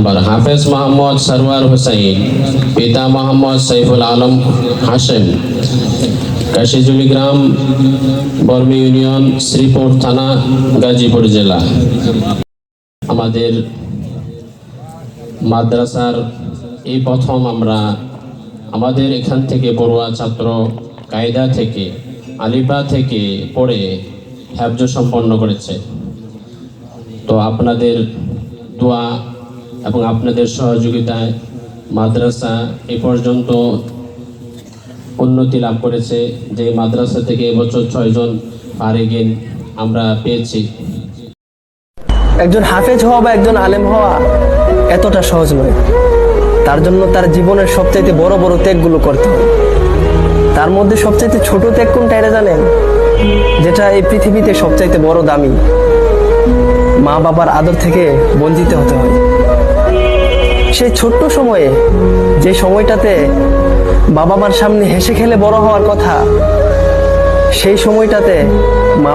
হাফেজ মোহাম্মদ সরওয়ার হুসাইন, পিতা মোহাম্মদ সাইফুল আলম হাশেম, কাশিজুলি গ্রাম, বর্মি ইউনিয়ন, শ্রীপুর থানা, গাজীপুর জেলা। আমাদের মাদ্রাসার এই প্রথম আমরা আমাদের এখান থেকে পড়ুয়া ছাত্র কায়দা থেকে আলিফা থেকে পড়ে হিফজ সম্পন্ন করেছে। তো আপনাদের দোয়া এবং আপনাদের সহযোগিতায় মাদ্রাসা এ পর্যন্ত উন্নতি লাভ করেছে, যে মাদ্রাসা থেকে এবছর 6 জন ফারিগিন আমরা পেয়েছি। একজন হাফেজ হওয়া বা একজন আলেম হওয়া এতটা সহজ নয়। তার জন্য তার জীবনের সবচাইতে বড় বড় ত্যাগগুলো করতে হয়। তার মধ্যে সবচাইতে ছোট ত্যাগ কোনটা এটা জানেন? যেটা এই পৃথিবীতে সবচাইতে বড় দামি, মা বাবার আদর থেকে বঞ্চিত হতে হয়। সেই ছোট্ট সময়ে, যে সময়টাতে বাবা মার সামনে হেসে খেলে বড় হওয়ার কথা, সেই সময়টাতে মা